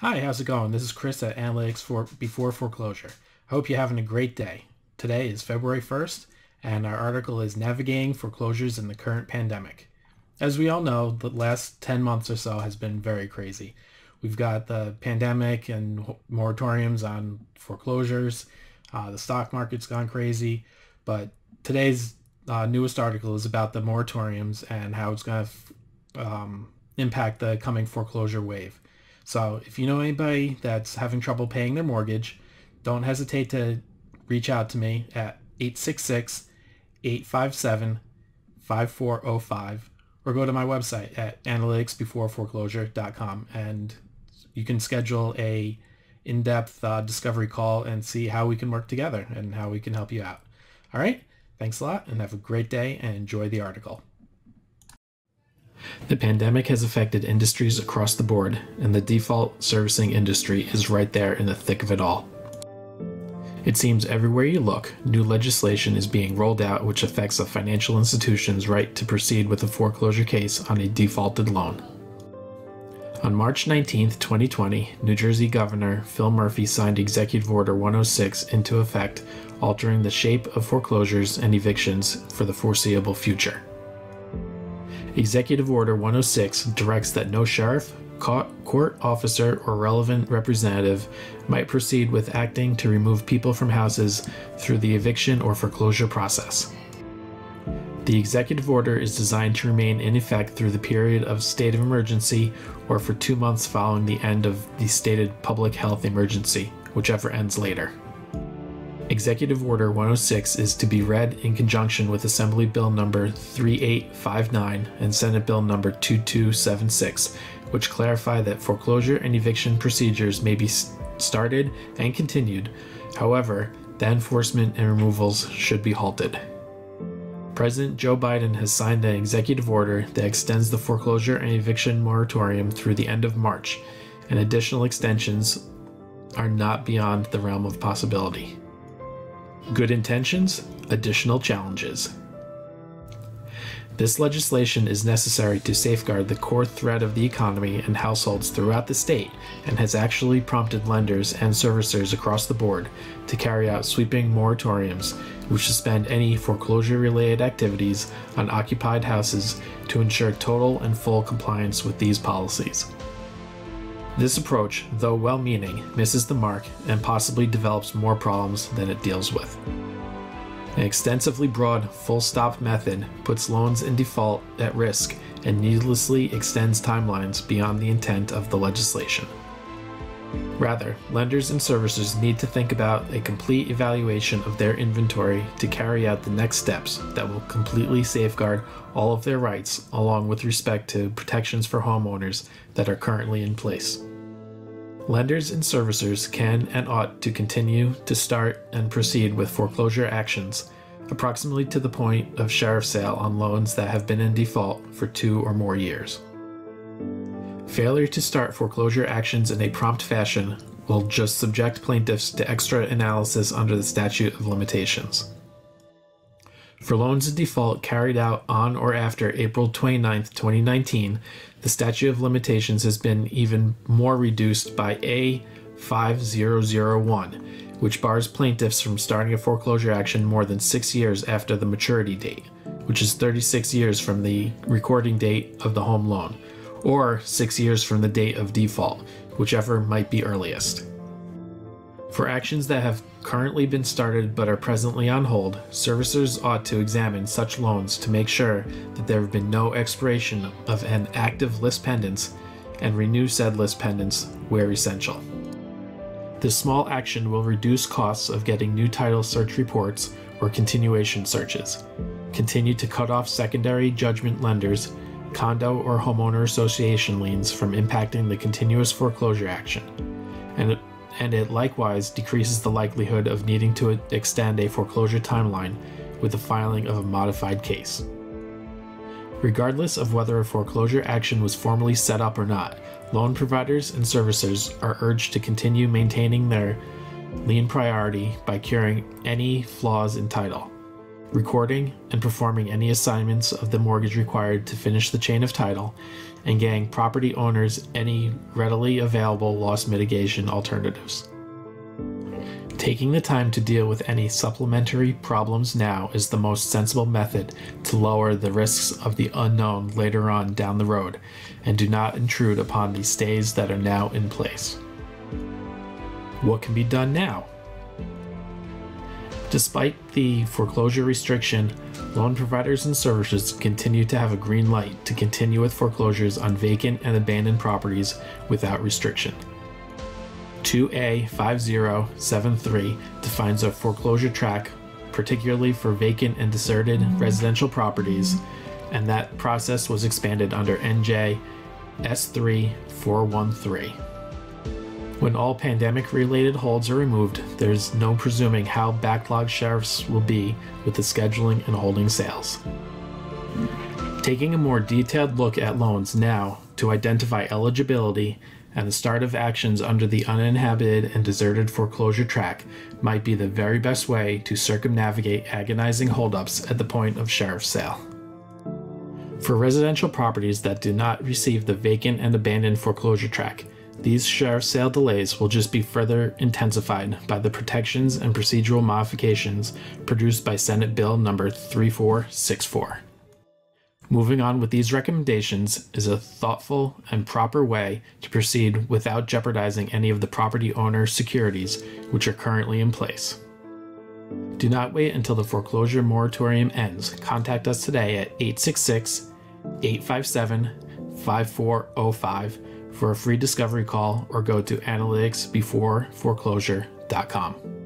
Hi, how's it going? This is Chris at Analytics for Before Foreclosure. I hope you're having a great day. Today is February 1st, and our article is Navigating Foreclosures in the Current Pandemic. As we all know, the last 10 months or so has been very crazy. We've got the pandemic and moratoriums on foreclosures. The stock market's gone crazy, but today's newest article is about the moratoriums and how it's going to impact the coming foreclosure wave. So if you know anybody that's having trouble paying their mortgage, don't hesitate to reach out to me at 866-857-5405 or go to my website at analyticsbeforeforeclosure.com, and you can schedule a in-depth discovery call and see how we can work together and how we can help you out. All right, thanks a lot and have a great day and enjoy the article. The pandemic has affected industries across the board, and the default servicing industry is right there in the thick of it all. It seems everywhere you look, new legislation is being rolled out which affects a financial institution's right to proceed with a foreclosure case on a defaulted loan. On March 19, 2020, New Jersey Governor Phil Murphy signed Executive Order 106 into effect, altering the shape of foreclosures and evictions for the foreseeable future. Executive Order 106 directs that no sheriff, court officer, or relevant representative might proceed with acting to remove people from houses through the eviction or foreclosure process. The executive order is designed to remain in effect through the period of state of emergency or for 2 months following the end of the stated public health emergency, whichever ends later. Executive Order 106 is to be read in conjunction with Assembly Bill number 3859 and Senate Bill number 2276, which clarify that foreclosure and eviction procedures may be started and continued. However, the enforcement and removals should be halted. President Joe Biden has signed an executive order that extends the foreclosure and eviction moratorium through the end of March, and additional extensions are not beyond the realm of possibility. Good intentions, additional challenges. This legislation is necessary to safeguard the core thread of the economy and households throughout the state, and has actually prompted lenders and servicers across the board to carry out sweeping moratoriums which suspend any foreclosure-related activities on occupied houses to ensure total and full compliance with these policies. This approach, though well-meaning, misses the mark and possibly develops more problems than it deals with. An extensively broad full-stop method puts loans in default at risk and needlessly extends timelines beyond the intent of the legislation. Rather, lenders and servicers need to think about a complete evaluation of their inventory to carry out the next steps that will completely safeguard all of their rights, along with respect to protections for homeowners that are currently in place. Lenders and servicers can and ought to continue to start and proceed with foreclosure actions, approximately to the point of sheriff sale on loans that have been in default for 2 or more years. Failure to start foreclosure actions in a prompt fashion will just subject plaintiffs to extra analysis under the statute of limitations. For loans in default carried out on or after April 29, 2019, the statute of limitations has been even more reduced by A5001, which bars plaintiffs from starting a foreclosure action more than 6 years after the maturity date, which is 36 years from the recording date of the home loan, or 6 years from the date of default, whichever might be earliest. For actions that have currently been started but are presently on hold, servicers ought to examine such loans to make sure that there have been no expiration of an active lis pendens and renew said lis pendens where essential. This small action will reduce costs of getting new title search reports or continuation searches, continue to cut off secondary judgment lenders, condo or homeowner association liens from impacting the continuous foreclosure action, and it likewise decreases the likelihood of needing to extend a foreclosure timeline with the filing of a modified case. Regardless of whether a foreclosure action was formally set up or not, loan providers and servicers are urged to continue maintaining their lien priority by curing any flaws in title. recording and performing any assignments of the mortgage required to finish the chain of title, and getting property owners any readily available loss mitigation alternatives. Taking the time to deal with any supplementary problems now is the most sensible method to lower the risks of the unknown later on down the road, and do not intrude upon the stays that are now in place. What can be done now? Despite the foreclosure restriction, loan providers and servicers continue to have a green light to continue with foreclosures on vacant and abandoned properties without restriction. 2A5073 defines a foreclosure track, particularly for vacant and deserted residential properties, and that process was expanded under NJ S3413. When all pandemic-related holds are removed, there's no presuming how backlogged sheriffs will be with the scheduling and holding sales. Taking a more detailed look at loans now to identify eligibility and the start of actions under the uninhabited and deserted foreclosure track might be the very best way to circumnavigate agonizing holdups at the point of sheriff's sale. For residential properties that do not receive the vacant and abandoned foreclosure track, these sheriff's sale delays will just be further intensified by the protections and procedural modifications produced by Senate Bill number 3464. Moving on with these recommendations is a thoughtful and proper way to proceed without jeopardizing any of the property owner securities which are currently in place. Do not wait until the foreclosure moratorium ends. Contact us today at 866-857-5405 for a free discovery call, or go to analyticsbeforeforeclosure.com.